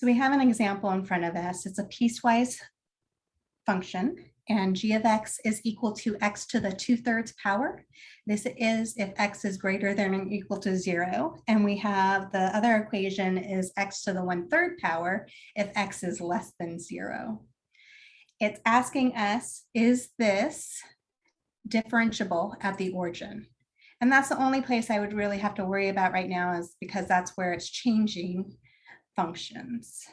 So we have an example in front of us. It's a piecewise function, and g of x is equal to x to the 2/3 power. This is if x is greater than or equal to 0. And we have the other equation is x to the 1/3 power if x is less than 0. It's asking us, is this differentiable at the origin? And that's the only place I would really have to worry about right now, is because that's where it's changing functions.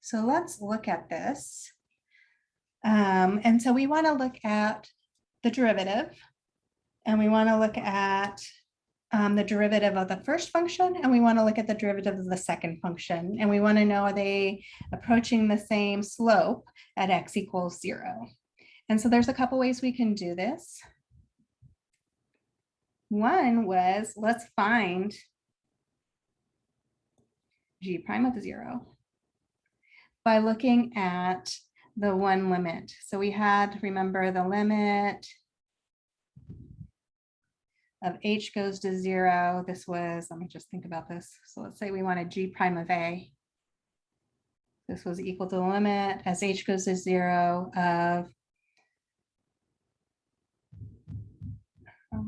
So let's look at this. And so we want to look at the derivative, and we want to look at the derivative of the first function, and we want to look at the derivative of the second function. And we want to know, are they approaching the same slope at x equals 0? And so there's a couple ways we can do this. One was, let's find g prime of 0 by looking at the one limit. So we had, remember, the limit of h goes to 0. This was, let me just think about this. So let's say we wanted g prime of a. This was equal to the limit as h goes to 0 of,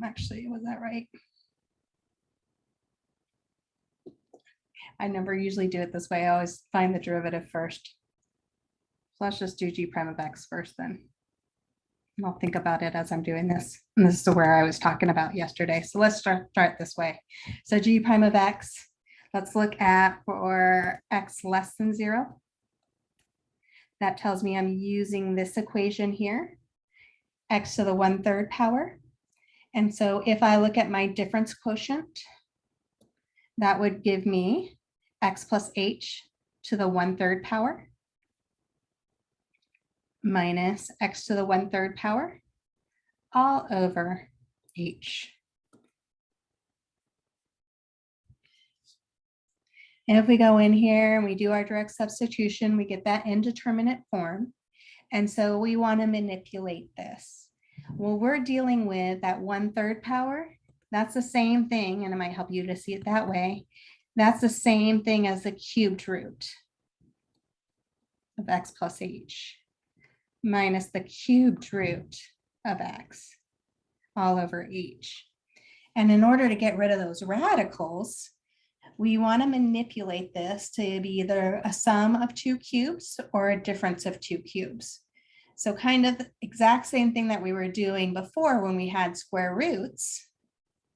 actually, was that right? I never usually do it this way. I always find the derivative first. So let's just do g prime of x first then. And I'll think about it as I'm doing this. And this is where I was talking about yesterday. So let's start this way. So g prime of x, let's look at for x less than 0. That tells me I'm using this equation here, x to the 1/3 power. And so if I look at my difference quotient, that would give me x plus h to the 1/3 power minus x to the 1/3 power all over h. And if we go in here and we do our direct substitution, we get that indeterminate form. And so we want to manipulate this. Well, we're dealing with that 1/3 power. That's the same thing, and it might help you to see it that way. That's the same thing as the cubed root of x plus h minus the cubed root of x all over h. And in order to get rid of those radicals, we want to manipulate this to be either a sum of two cubes or a difference of two cubes. So kind of the exact same thing that we were doing before when we had square roots,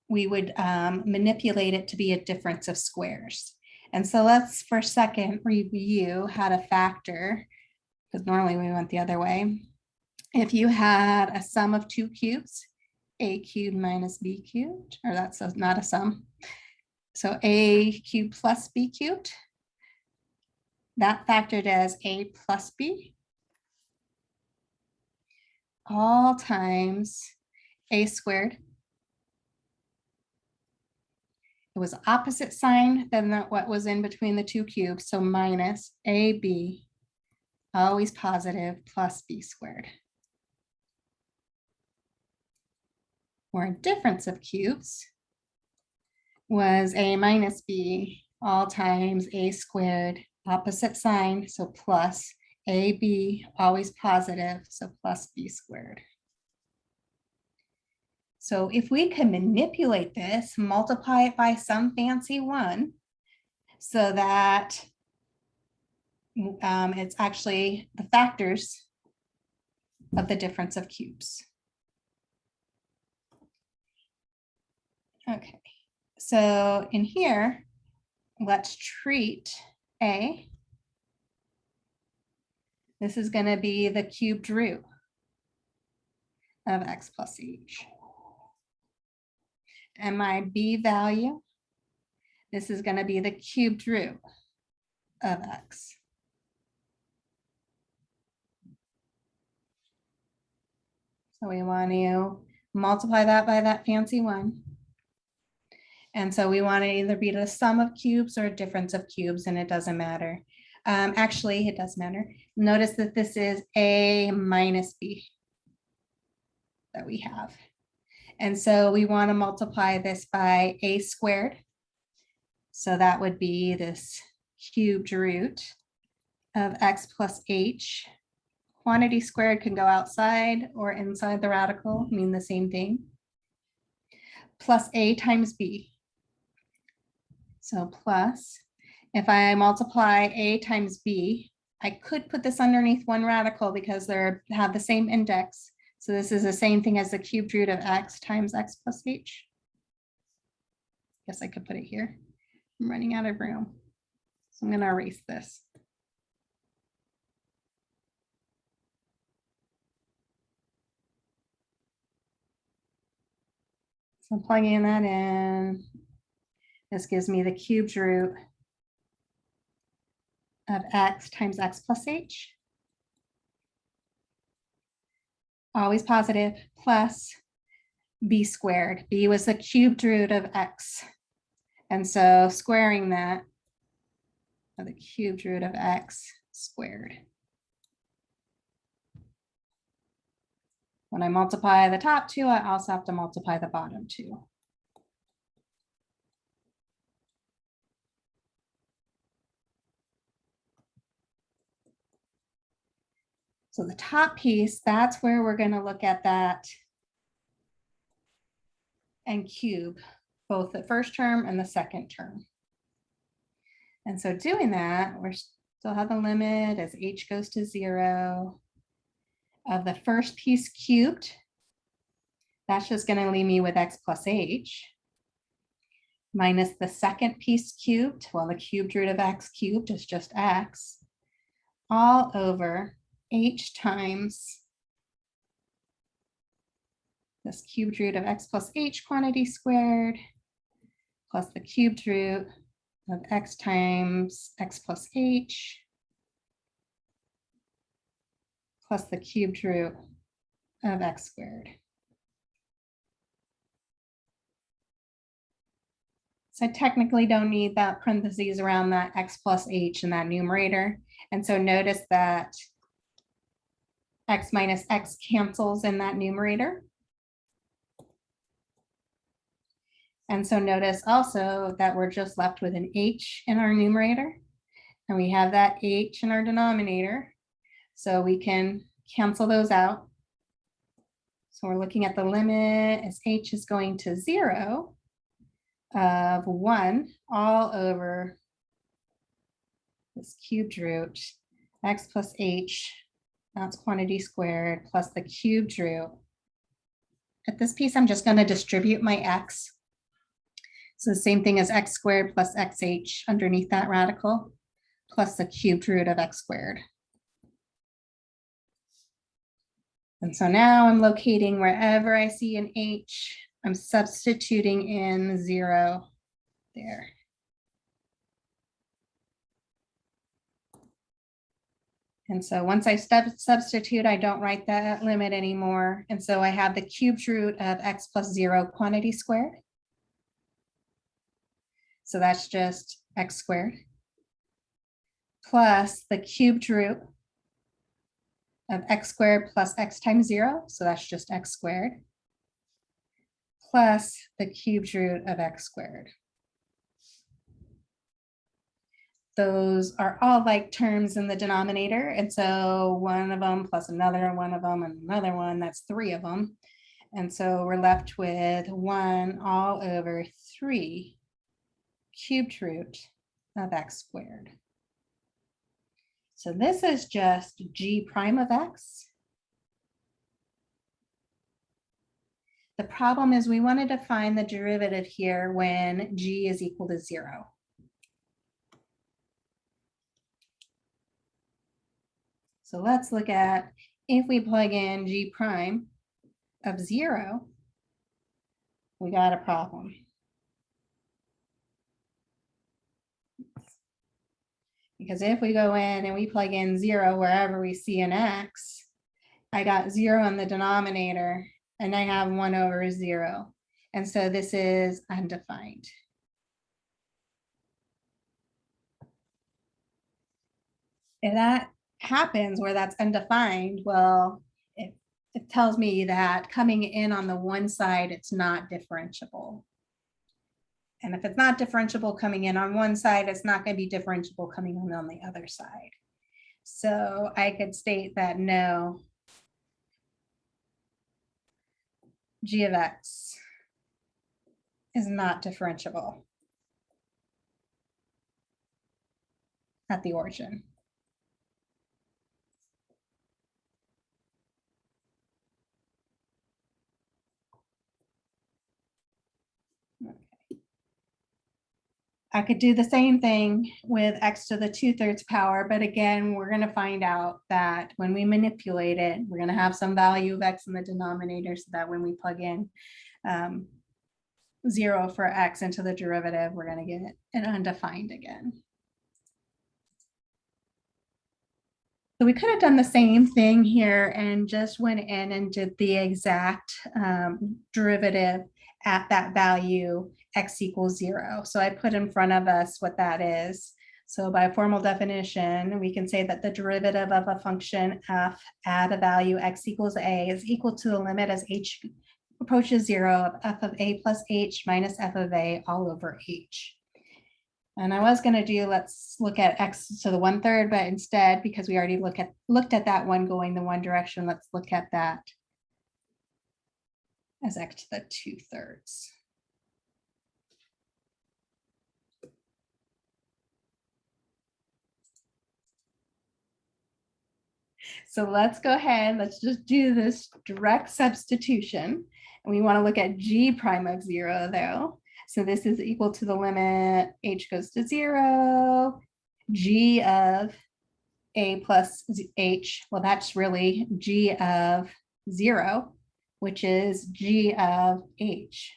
we would manipulate it to be a difference of squares. And so let's for a second review how to factor, because normally we went the other way. If you had a sum of two cubes, a cubed minus b cubed, or that's not a sum. So a cubed plus b cubed, that factored as a plus b all times a squared. It was opposite sign than what was in between the two cubes, so minus ab, always positive, plus b squared. Or a difference of cubes was a minus b all times a squared, opposite sign, so plus ab, always positive, so plus b squared. So if we can manipulate this, multiply it by some fancy one, so that it's actually the factors of the difference of cubes. Okay, so in here, let's treat a. This is going to be the cubed root of x plus h. And my b value, this is going to be the cubed root of x. So we want to multiply that by that fancy one. And so we want to either be the sum of cubes or a difference of cubes, and it doesn't matter. Actually, it does matter. Notice that this is a minus b that we have. And so we want to multiply this by a squared. So that would be this cubed root of x plus h. Quantity squared can go outside or inside the radical, mean the same thing, plus a times b. So plus, if I multiply a times b, I could put this underneath one radical because they have the same index. So this is the same thing as the cubed root of x times x plus h. Guess I could put it here. I'm running out of room. So I'm going to erase this. So I'm plugging that in. This gives me the cubed root of x times x plus h. Always positive, plus b squared. B was the cubed root of x. And so squaring that, the cubed root of x squared. When I multiply the top two, I also have to multiply the bottom two. So the top piece, that's where we're going to look at that and cube both the first term and the second term. And so doing that, we're still have the limit as h goes to 0 of the first piece cubed. That's just going to leave me with x plus h minus the second piece cubed. Well, the cubed root of x cubed is just x all over h times this cubed root of x plus h quantity squared plus the cubed root of x times x plus h plus the cubed root of x squared. So I technically don't need that parentheses around that x plus h in that numerator. And so notice that x minus x cancels in that numerator. And so notice also that we're just left with an h in our numerator. And we have that h in our denominator. So we can cancel those out. So we're looking at the limit as h is going to 0 of 1 all over this cubed root x plus h, that's quantity squared, plus the cubed root. At this piece, I'm just going to distribute my x. So the same thing as x squared plus xh underneath that radical, plus the cubed root of x squared. And so now I'm locating wherever I see an h, I'm substituting in 0 there. And so once I substitute, I don't write that limit anymore. And so I have the cubed root of x plus 0 quantity squared. So that's just x squared plus the cubed root of x squared plus x times 0. So that's just x squared plus the cubed root of x squared. Those are all like terms in the denominator. And so one of them plus another one of them and another one, that's 3 of them. And so we're left with 1 all over 3 cubed root of x squared. So this is just g prime of x. The problem is we wanted to find the derivative here when g is equal to 0. So let's look at if we plug in g prime of 0, we got a problem. Because if we go in and we plug in 0 wherever we see an x, I got 0 in the denominator and I have 1 over 0. And so this is undefined. If that happens where that's undefined, well, it tells me that coming in on the one side, it's not differentiable. And if it's not differentiable coming in on one side, it's not going to be differentiable coming in on the other side. So I could state that no, g of x is not differentiable at the origin. I could do the same thing with x to the 2/3 power, but again, we're going to find out that when we manipulate it, we're going to have some value of x in the denominator so that when we plug in 0 for x into the derivative, we're going to get it undefined again. So we could have done the same thing here and just went in and did the exact derivative at that value, x equals 0. So I put in front of us what that is. So by formal definition, we can say that the derivative of a function f at a value x equals a is equal to the limit as h approaches 0 of f of a plus h minus f of a all over h. And I was going to do, let's look at x to the 1/3, but instead, because we already looked at that one going the one direction, let's look at that as x to the 2/3. So let's go ahead, let's just do this direct substitution. And we want to look at g prime of 0 though. So this is equal to the limit h goes to 0, g of a plus h. Well, that's really g of 0, which is g of h.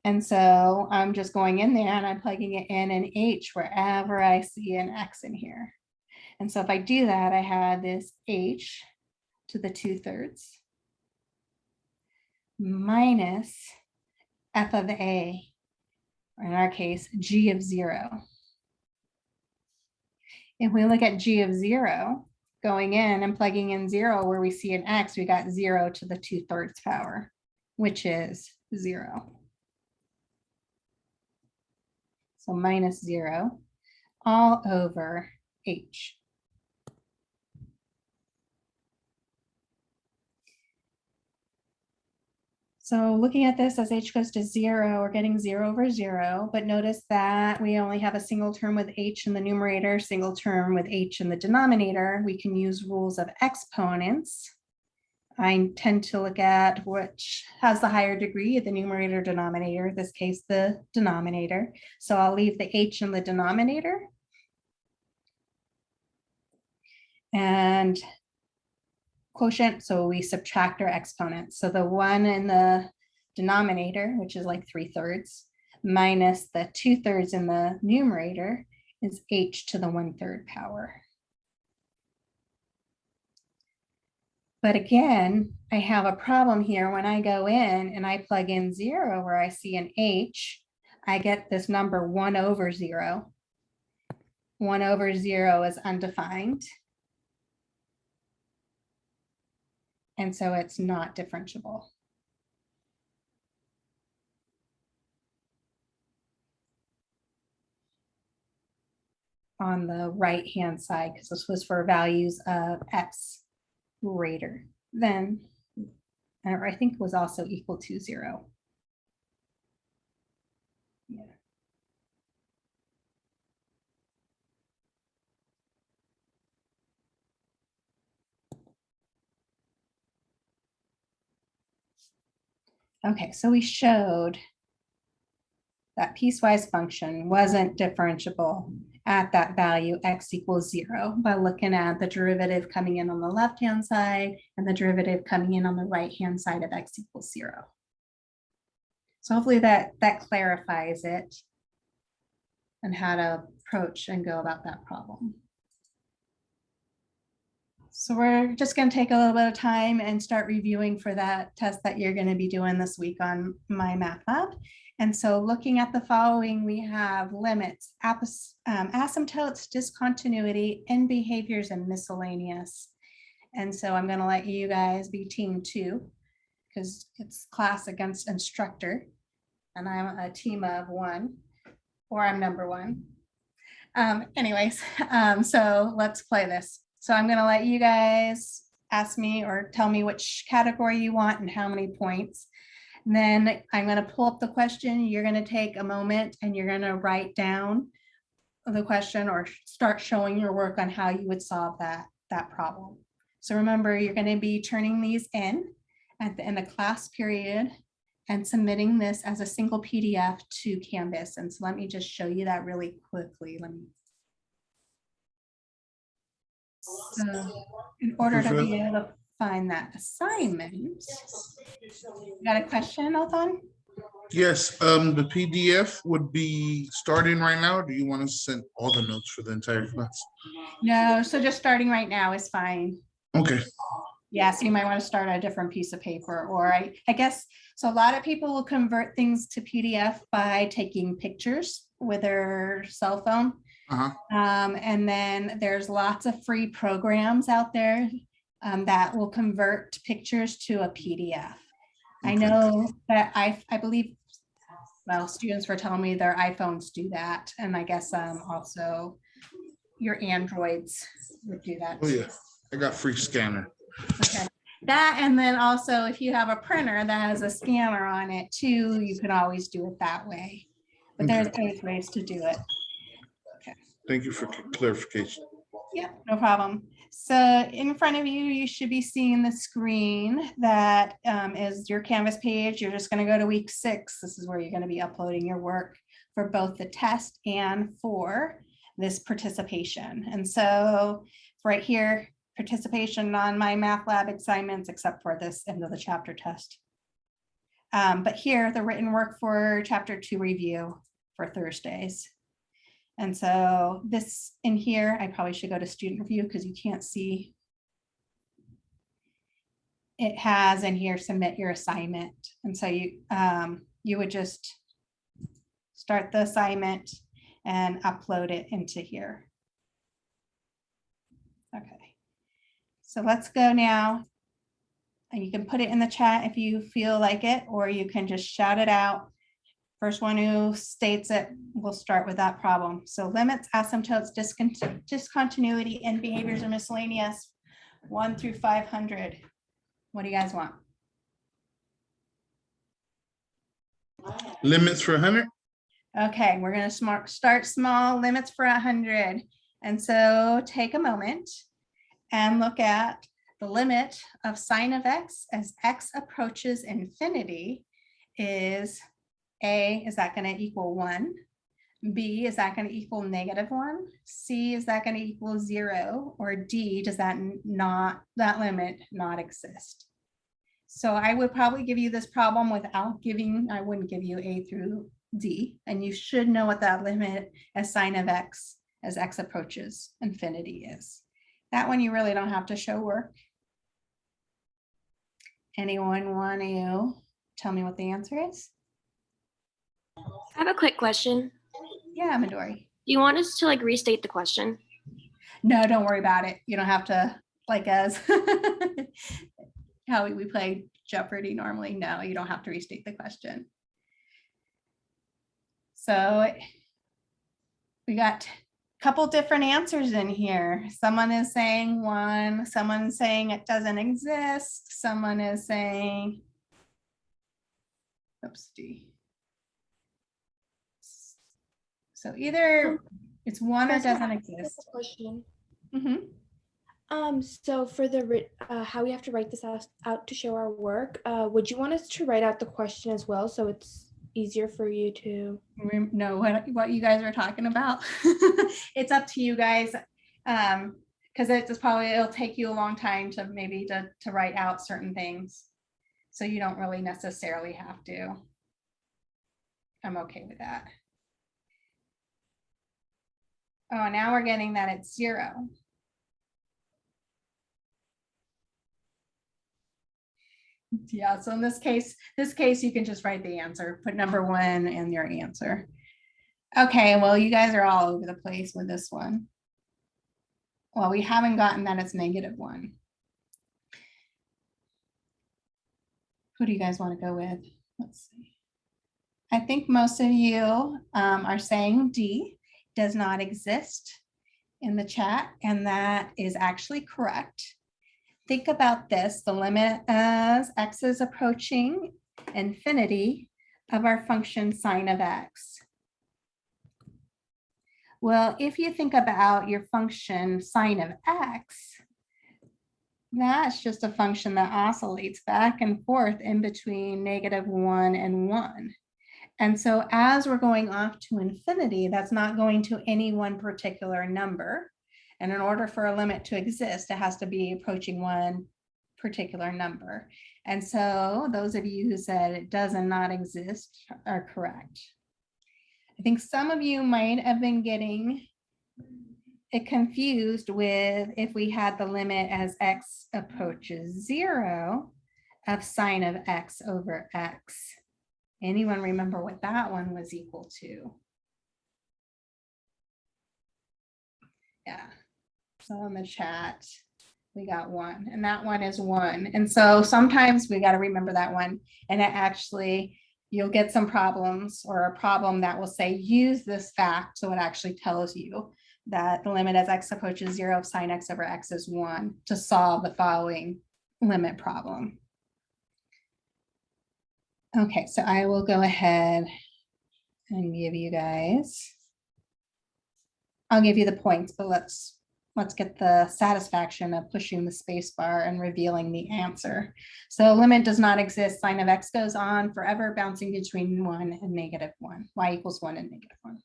And so I'm just going in there and I'm plugging it in an h wherever I see an x in here. And so if I do that, I have this h to the 2/3 minus f of a, or in our case, g of 0. If we look at g of 0, going in and plugging in 0 where we see an x, we got 0 to the 2/3 power, which is 0. So minus 0 all over h. So looking at this as h goes to 0, we're getting 0 over 0, but notice that we only have a single term with h in the numerator, single term with h in the denominator. We can use rules of exponents. I tend to look at which has the higher degree, the numerator denominator, in this case, the denominator. So I'll leave the h in the denominator. And quotient, so we subtract our exponents. So the 1 in the denominator, which is like 3/3, minus the 2/3 in the numerator is h to the 1/3 power. But again, I have a problem here. When I go in and I plug in 0 where I see an h, I get this number 1 over 0. 1 over 0 is undefined. And so it's not differentiable. On the right-hand side, because this was for values of x greater than, or I think was also equal to 0. Yeah. Okay, so we showed that piecewise function wasn't differentiable at that value x equals 0 by looking at the derivative coming in on the left-hand side and the derivative coming in on the right-hand side of x equals 0. So hopefully that clarifies it and how to approach and go about that problem. So we're just going to take a little bit of time and start reviewing for that test that you're going to be doing this week on My Math Lab. And so looking at the following, we have limits, asymptotes, discontinuity, end behaviors, and miscellaneous. And so I'm going to let you guys be team 2 because it's class against instructor. And I'm a team of 1. or I'm number one. Anyways, so let's play this. So I'm gonna let you guys ask me or tell me which category you want and how many points. And then I'm gonna pull up the question. You're gonna take a moment and you're gonna write down the question or start showing your work on how you would solve that problem. So remember, you're gonna be turning these in at the end of class period and submitting this as a single PDF to Canvas. And so let me just show you that really quickly. So in order to be able to find that assignment, you got a question, Othan? Yes, the PDF would be starting right now. Or do you want to send all the notes for the entire class? No, so just starting right now is fine. Okay. Yeah, so you might want to start a different piece of paper, or I guess, so a lot of people will convert things to PDF by taking pictures with their cell phone. And then there's lots of free programs out there that will convert pictures to a PDF. I know that I believe, well, students were telling me their iPhones do that. And I guess also your Androids would do that. Oh yeah, I got free scanner. Okay. That, and then also if you have a printer that has a scanner on it too, you can always do it that way. But there's both ways to do it. Okay. Thank you for clarification. Yeah, no problem. So in front of you, you should be seeing the screen that is your Canvas page. You're just going to go to week 6. This is where you're going to be uploading your work for both the test and for this participation. And so right here, participation on my math lab assignments, except for this end of the chapter test. But here, the written work for chapter 2 review for Thursdays. And so this in here, I probably should go to student review because you can't see. It has in here, submit your assignment. And so you would just start the assignment and upload it into here. Okay. So let's go now. And you can put it in the chat if you feel like it, or you can just shout it out. First one who states it, we'll start with that problem. So limits, asymptotes, discontinuity, and behaviors are miscellaneous 1 through 500. What do you guys want? Limits for 100? Okay, we're going to start small, limits for 100. And so take a moment and look at the limit of sine of x as x approaches infinity is A, is that going to equal 1? B, is that going to equal -1? C, is that going to equal 0? Or D, does that limit not exist? So I would probably give you this problem without I wouldn't give you A through D, and you should know what that limit as sine of x as x approaches infinity is. That one you really don't have to show work. Anyone want to tell me what the answer is? I have a quick question. Yeah, Midori. Do you want us to restate the question? No, don't worry about it. You don't have to, like as how we play Jeopardy normally. No, you don't have to restate the question. So we got a couple different answers in here. Someone is saying 1, someone's saying it doesn't exist. Someone is saying, oops, D. So either it's 1 or doesn't exist. Question. Mm-hmm. So for the how we have to write this out to show our work, would you want us to write out the question as well so it's easier for you to know what you guys are talking about? It's up to you guys, because it'll take you a long time to maybe to write out certain things, so you don't really necessarily have to. I'm okay with that. Oh, now we're getting that it's 0. Yeah, so in this case you can just write the answer, put number 1 in your answer. Okay, well, you guys are all over the place with this one. Well, we haven't gotten that it's -1. Who do you guys want to go with? Let's see. I think most of you are saying D does not exist in the chat, and that is actually correct. Think about this, the limit as x is approaching infinity of our function sine of x. Well, if you think about your function sine of x, that's just a function that oscillates back and forth in between -1 and 1. And so as we're going off to infinity, that's not going to any one particular number. And in order for a limit to exist, it has to be approaching one particular number. And so those of you who said it does not exist are correct. I think some of you might have been getting it confused with if we had the limit as x approaches 0 of sine of x over x. Anyone remember what that one was equal to? Yeah, so in the chat, we got 1, and that one is 1. And so sometimes we got to remember that one, and it actually, you'll get some problems or a problem that will say, use this fact. So it actually tells you that the limit as x approaches 0 of sine x over x is 1 to solve the following limit problem. Okay, so I will go ahead and give you guys, I'll give you the points, but let's get the satisfaction of pushing the space bar and revealing the answer. So limit does not exist, sine of x goes on forever, bouncing between 1 and -1, y equals 1 and -1.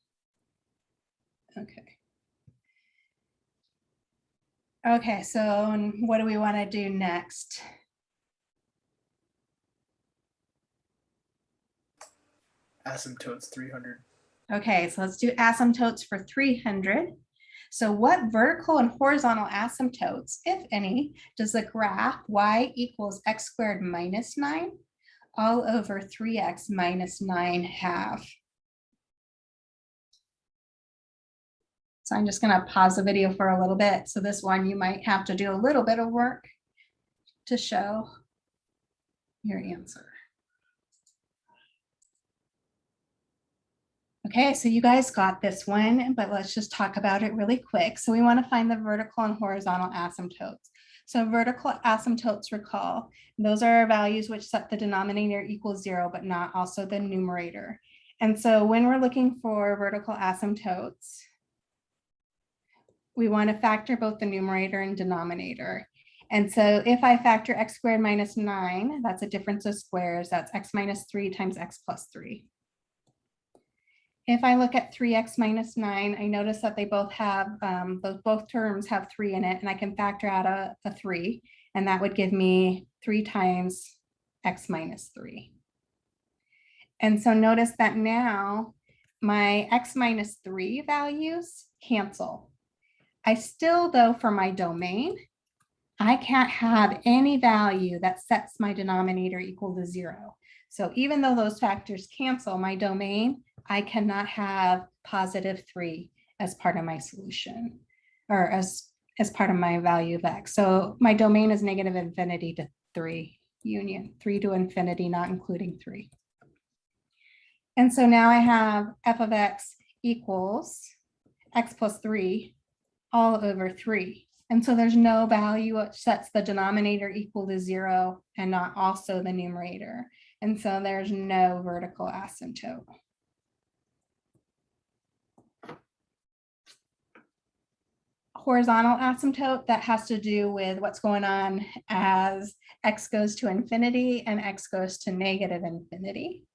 Okay. Okay, so what do we want to do next? Asymptotes 300. Okay, so let's do asymptotes for 300. So what vertical and horizontal asymptotes, if any, does the graph y equals x squared minus 9 all over 3x minus 9 have? So I'm just going to pause the video for a little bit. So this one, you might have to do a little bit of work to show your answer. Okay, so you guys got this one, but let's just talk about it really quick. So we want to find the vertical and horizontal asymptotes. So vertical asymptotes, recall, those are values which set the denominator equals 0, but not also the numerator. And so when we're looking for vertical asymptotes, we want to factor both the numerator and denominator. And so if I factor x squared minus 9, that's a difference of squares. That's x minus 3 times x plus 3. If I look at 3x minus 9, I notice that they both have, both terms have 3 in it, and I can factor out a 3, and that would give me 3 times x minus 3. And so notice that now my x minus 3 values cancel. I still, though, for my domain, I can't have any value that sets my denominator equal to 0. So even though those factors cancel, my domain, I cannot have positive 3 as part of my solution, or as part of my value of x. So my domain is negative infinity to 3 union, 3 to infinity, not including 3. And so now I have f of x equals x plus 3 all over 3. And so there's no value that sets the denominator equal to 0 and not also the numerator. And so there's no vertical asymptote. Horizontal asymptote, that has to do with what's going on as x goes to infinity and x goes to negative infinity.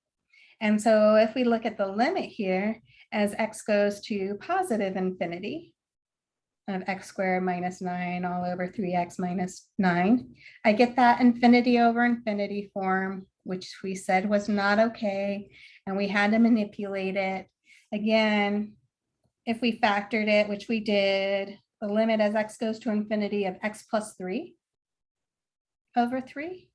And so if we look at the limit here, as x goes to positive infinity of x squared minus 9 all over 3x minus 9, I get that infinity over infinity form, which we said was not okay, and we had to manipulate it. Again, if we factored it, which we did, the limit as x goes to infinity of x plus 3 over 3.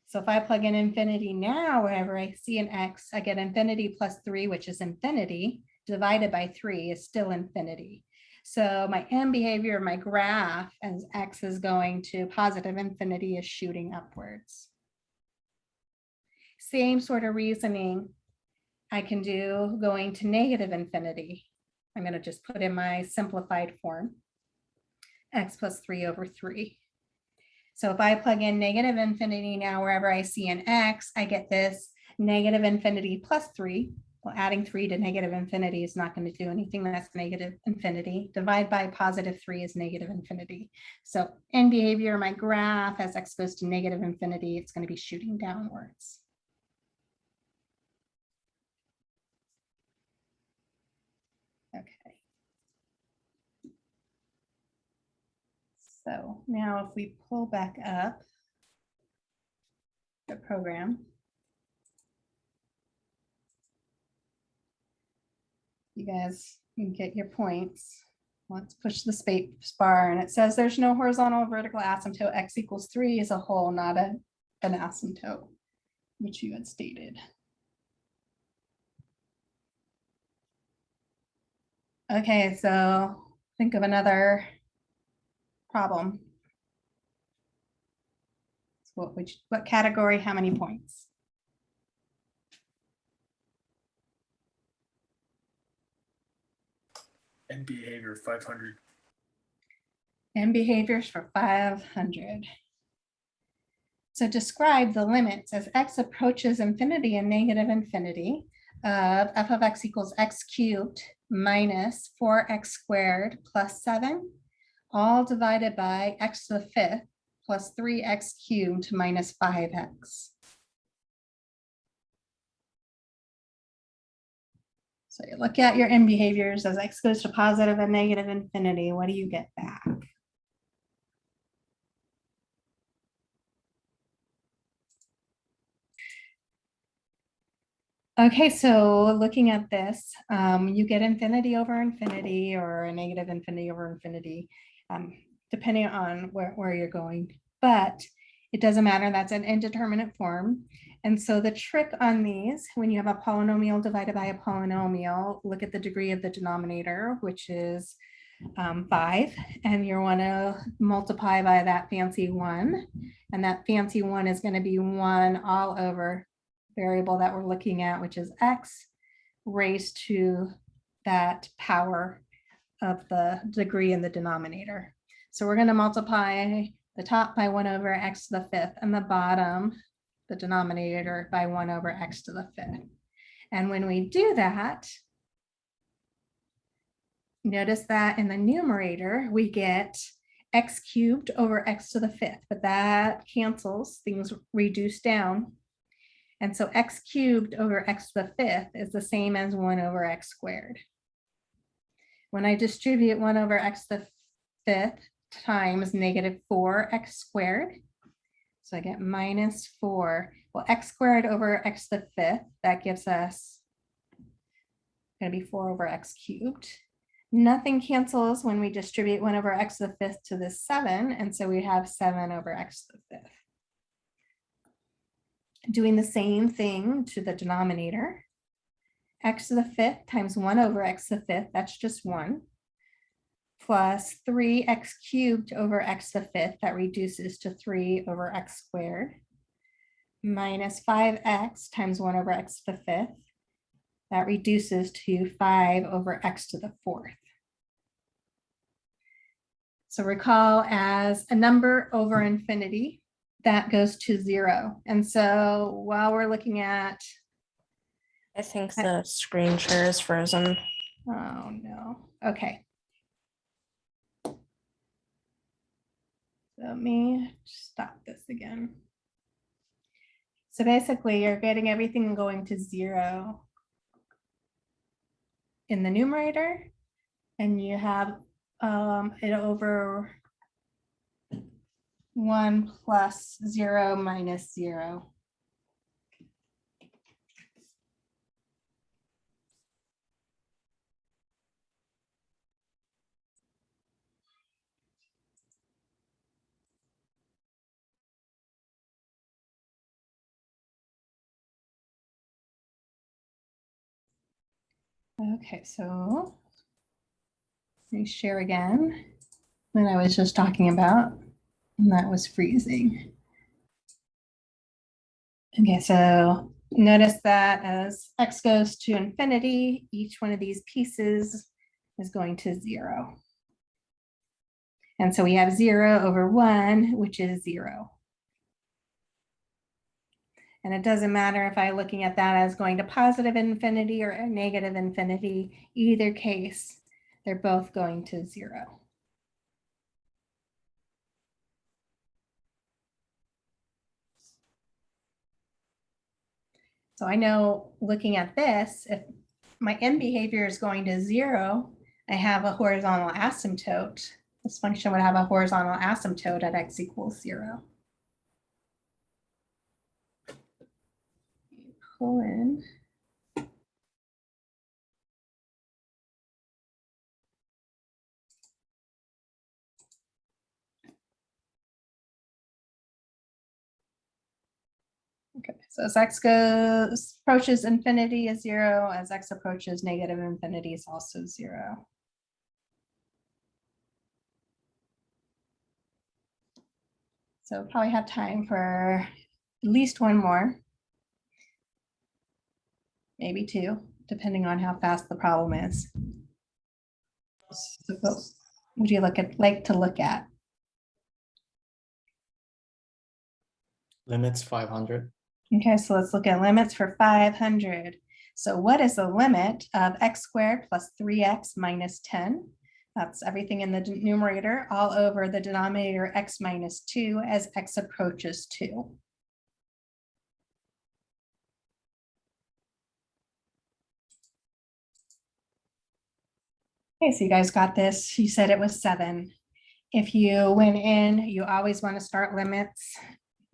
So if I plug in infinity now, wherever I see an x, I get infinity plus 3, which is infinity, divided by 3 is still infinity. So my end behavior, my graph, as x is going to positive infinity, is shooting upwards. Same sort of reasoning I can do going to negative infinity. I'm going to just put in my simplified form, x plus 3 over 3. So if I plug in negative infinity now, wherever I see an x, I get this negative infinity plus 3. Well, adding 3 to negative infinity is not going to do anything. That's negative infinity. Divide by positive 3 is negative infinity. So in behavior, my graph, as x goes to negative infinity, it's going to be shooting downwards. Okay. So now if we pull back up the program, you guys can get your points. Let's push the space bar, and it says there's no horizontal or vertical asymptote. X equals 3 is a whole, not an asymptote, which you had stated. Okay, so think of another problem. So what category, how many points? And behavior 500. And behaviors for 500. So describe the limits as x approaches infinity and negative infinity of f of x equals x cubed minus 4x squared plus 7, all divided by x to the 5th plus 3x cubed minus 5x. So you look at your end behaviors as x goes to positive and negative infinity. What do you get back? Okay, so looking at this, you get infinity over infinity or a negative infinity over infinity, depending on where you're going. But it doesn't matter, that's an indeterminate form. And so the trick on these, when you have a polynomial divided by a polynomial, look at the degree of the denominator, which is 5, and you want to multiply by that fancy 1. And that fancy 1 is going to be 1 all over variable that we're looking at, which is x raised to that power of the degree in the denominator. So we're going to multiply the top by 1 over x to the 5th and the bottom, the denominator, by 1 over x to the 5th. And when we do that, notice that in the numerator, we get x cubed over x to the 5th, but that cancels, things reduce down. And so x cubed over x to the 5th is the same as 1 over x squared. When I distribute 1 over x to the 5th times negative 4x squared, so I get minus 4. Well, x squared over x to the 5th, that gives us going to be 4 over x cubed. Nothing cancels when we distribute 1 over x to the 5th to the 7, and so we have 7 over x to the 5th. Doing the same thing to the denominator, x to the 5th times 1 over x to the 5th, that's just 1, plus 3x cubed over x to the 5th, that reduces to 3 over x squared, minus 5x times 1 over x to the 5th, that reduces to 5 over x to the 4th. So recall, as a number over infinity, that goes to 0. And so while we're looking at, I think the screen share is frozen. oh no, okay. Let me stop this again. So basically you're getting everything going to 0 in the numerator, and you have it over 1 plus 0 minus 0. Okay, so let me share again what I was just talking about, and that was freezing. Okay, so Notice that as x goes to infinity, each one of these pieces is going to 0. And so we have 0 over 1, which is 0. And it doesn't matter if I'm looking at that as going to positive infinity or a negative infinity. Either case, they're both going to 0. So I know looking at this, if my end behavior is going to 0, I have a horizontal asymptote. This function would have a horizontal asymptote at x equals 0. Pull in. Okay, so as x approaches infinity is 0, as x approaches negative infinity is also 0. So probably have time for at least one more, maybe 2, depending on how fast the problem is. So what would you like to look at? Limits 500. Okay, so let's look at limits for 500. So what is the limit of x squared plus 3x minus 10? That's everything in the numerator all over the denominator x minus 2 as x approaches 2. Okay, so you guys got this. You said it was 7. If you went in, you always want to start limits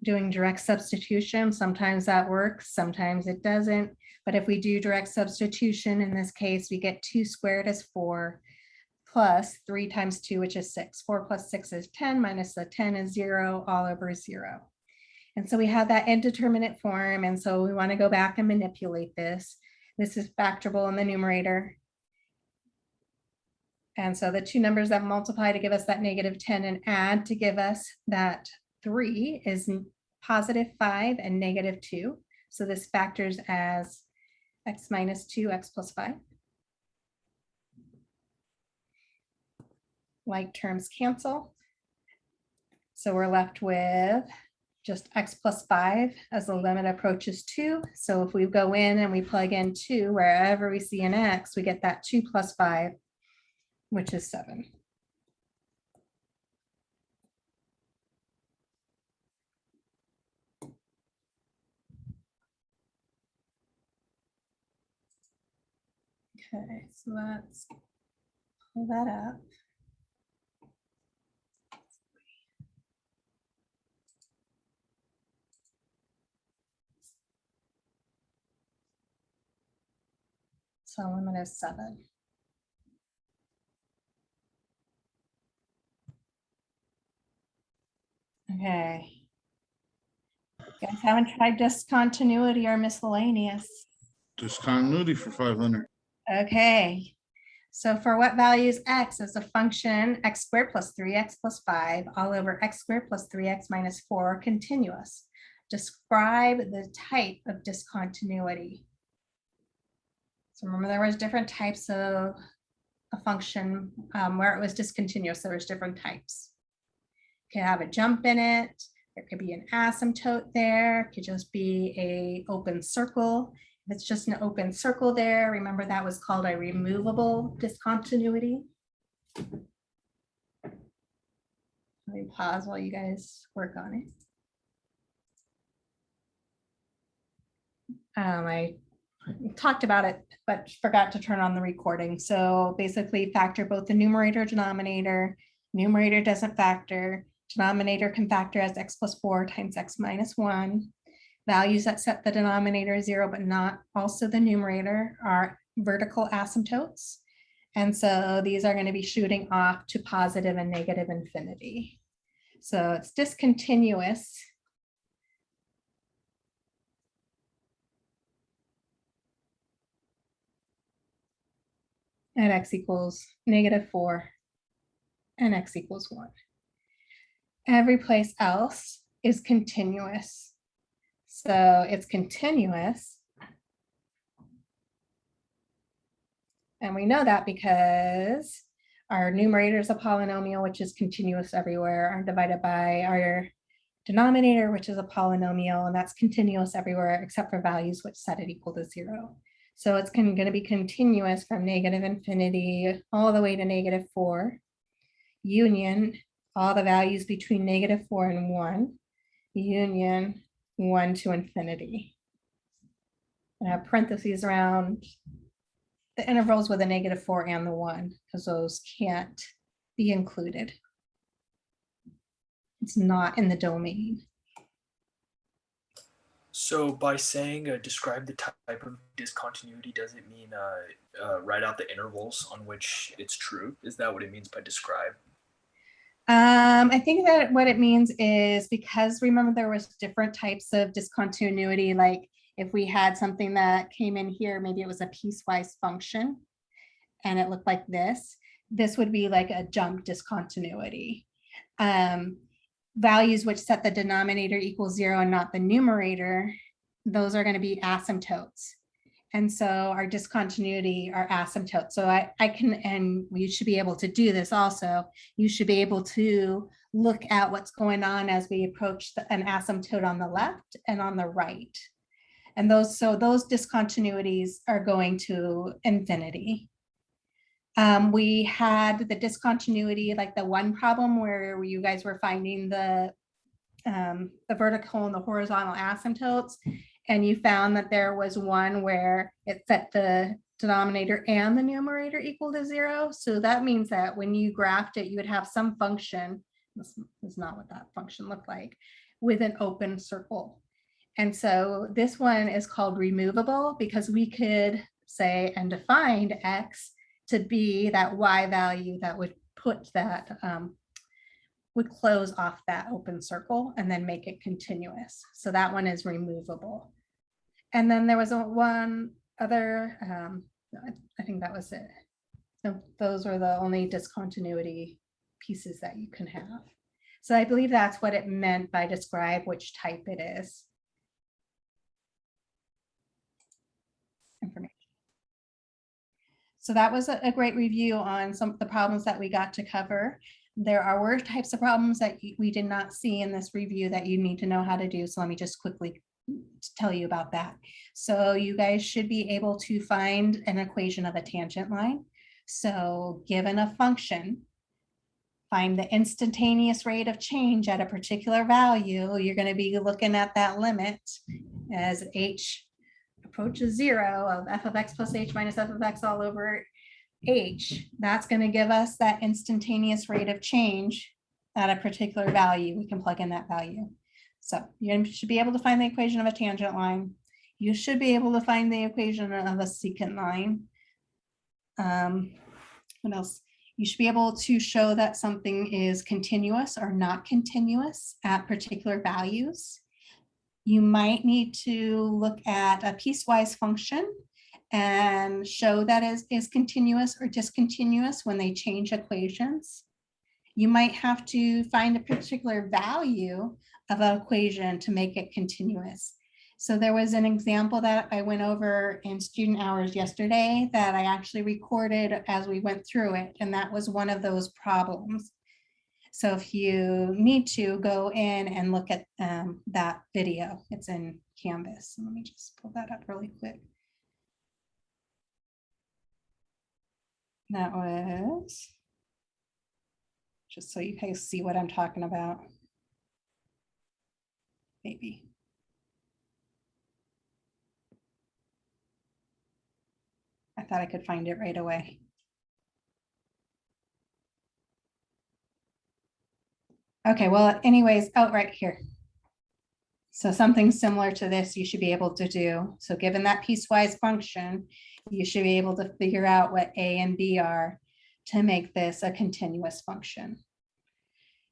doing direct substitution. Sometimes that works, sometimes it doesn't. But if we do direct substitution, in this case, we get 2 squared is 4 plus 3 times 2, which is 6. 4 plus 6 is 10, minus the 10 is 0, all over 0. And so we have that indeterminate form. And so we want to go back and manipulate this. This is factorable in the numerator. And so the two numbers that multiply to give us that negative 10 and add to give us that 3 is positive 5 and negative 2. So this factors as x minus 2, x plus 5. Like terms cancel. So we're left with just x plus 5 as the limit approaches 2. So if we go in and we plug in 2, wherever we see an x, we get that 2 plus 5, which is 7. Okay, so let's pull that up. So limit is 7. Okay. You guys haven't tried discontinuity or miscellaneous. Discontinuity for 500. Okay. So for what value is x as a function x squared plus 3x plus 5 all over x squared plus 3x minus 4 continuous? Describe the type of discontinuity. So remember there was different types of a function where it was discontinuous. There was different types. It could have a jump in it. There could be an asymptote there. It could just be a open circle. If it's just an open circle there, remember that was called a removable discontinuity. Let me pause while you guys work on it. I talked about it, but forgot to turn on the recording. So basically factor both the numerator, denominator. Numerator doesn't factor. Denominator can factor as x plus 4 times x minus 1. Values that set the denominator 0, but not also the numerator, are vertical asymptotes. And so these are going to be shooting off to positive and negative infinity. So it's discontinuous. At x equals negative 4 and x equals 1. Every place else is continuous. So it's continuous. And we know that because our numerator is a polynomial, which is continuous everywhere, and divided by our denominator, which is a polynomial, and that's continuous everywhere except for values which set it equal to 0. So it's going to be continuous from negative infinity all the way to -4, union all the values between -4 and 1, union 1 to infinity. And I have parentheses around the intervals with a -4 and the 1, because those can't be included. It's not in the domain. So by saying describe the type of discontinuity, does it mean write out the intervals on which it's true? Is that what it means by describe? I think that what it means is, because remember there was different types of discontinuity, like if we had something that came in here, maybe it was a piecewise function and it looked like this would be like a jump discontinuity. Values which set the denominator equals 0 and not the numerator, those are going to be asymptotes. And so our discontinuity are asymptotes. So I can, and you should be able to do this also. You should be able to look at what's going on as we approach an asymptote on the left and on the right. And those discontinuities are going to infinity. We had the discontinuity, like the one problem where you guys were finding the vertical and the horizontal asymptotes, and you found that there was one where it set the denominator and the numerator equal to 0. So that means that when you graphed it, you would have some function. This is not what that function looked like, with an open circle. And so this one is called removable, because we could say and define x to be that y value that would put that, would close off that open circle and then make it continuous. So that one is removable. And then there was one other, I think that was it. So those are the only discontinuity pieces that you can have. So I believe that's what it meant by describe which type it is. Information. So that was a great review on some of the problems that we got to cover. There were types of problems that we did not see in this review that you need to know how to do. So let me just quickly tell you about that. So you guys should be able to find an equation of a tangent line. So given a function, find the instantaneous rate of change at a particular value. You're going to be looking at that limit as h approaches 0 of f of x plus h minus f of x all over h. That's going to give us that instantaneous rate of change at a particular value. We can plug in that value. So you should be able to find the equation of a tangent line. You should be able to find the equation of a secant line. What else? You should be able to show that something is continuous or not continuous at particular values. You might need to look at a piecewise function and show that is continuous or discontinuous when they change equations. You might have to find a particular value of an equation to make it continuous. So there was an example that I went over in student hours yesterday that I actually recorded as we went through it, and that was one of those problems. So if you need to go in and look at that video, it's in Canvas. Let me just pull that up really quick. That was, just so you guys see what I'm talking about. Maybe. I thought I could find it right away. Okay, well, anyways, oh, right here. So something similar to this you should be able to do. So given that piecewise function, you should be able to figure out what A and B are to make this a continuous function.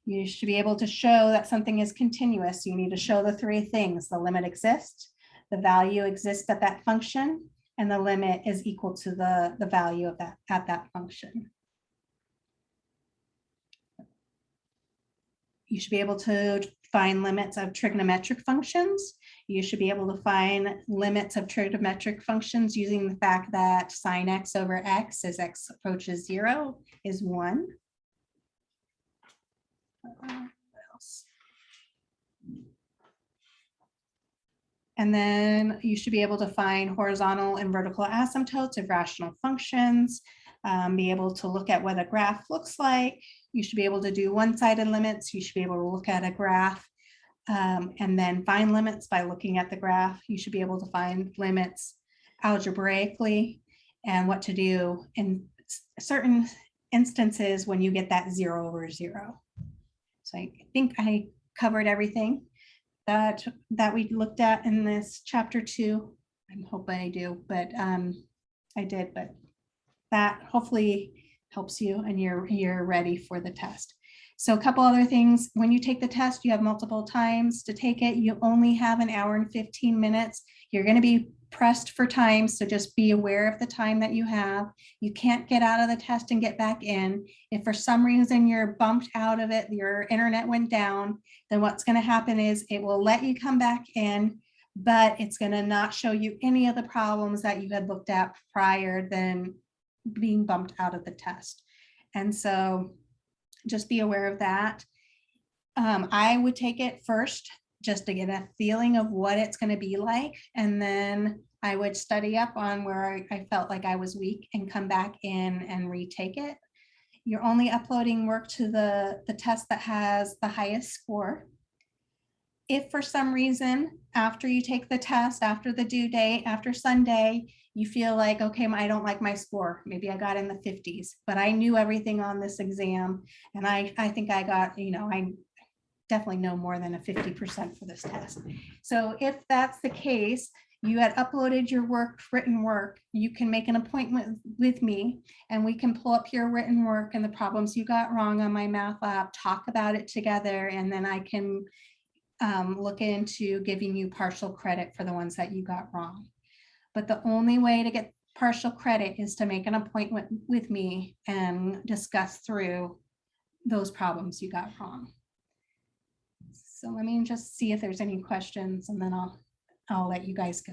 You should be able to show that something is continuous. You need to show the three things: the limit exists, the value exists at that function, and the limit is equal to the value of that at that function. You should be able to find limits of trigonometric functions. You should be able to find limits of trigonometric functions using the fact that sine x over x as x approaches 0 is 1. What else? And then you should be able to find horizontal and vertical asymptotes of rational functions, be able to look at what a graph looks like. You should be able to do one-sided limits. You should be able to look at a graph and then find limits by looking at the graph. You should be able to find limits algebraically and what to do in certain instances when you get that 0 over 0. So I think I covered everything that we looked at in this chapter 2. I hope I do, but I did, but that hopefully helps you and you're ready for the test. So a couple other things, when you take the test, you have multiple times to take it. You only have an hour and 15 minutes. You're going to be pressed for time, so just be aware of the time that you have. You can't get out of the test and get back in. If for some reason you're bumped out of it, your internet went down, then what's going to happen is it will let you come back in, but it's going to not show you any of the problems that you had looked at prior than being bumped out of the test. And so just be aware of that. I would take it first just to get a feeling of what it's going to be like. And then I would study up on where I felt like I was weak and come back in and retake it. You're only uploading work to the test that has the highest score. If for some reason, after you take the test, after the due date, after Sunday, you feel like, okay, I don't like my score. Maybe I got in the 50s, but I knew everything on this exam. And I think I got, I definitely know more than a 50% for this test. So if that's the case, you had uploaded your work, written work, you can make an appointment with me and we can pull up your written work and the problems you got wrong on my math lab, talk about it together, and then I can look into giving you partial credit for the ones that you got wrong. But the only way to get partial credit is to make an appointment with me and discuss through those problems you got wrong. So let me just see if there's any questions and then I'll let you guys go.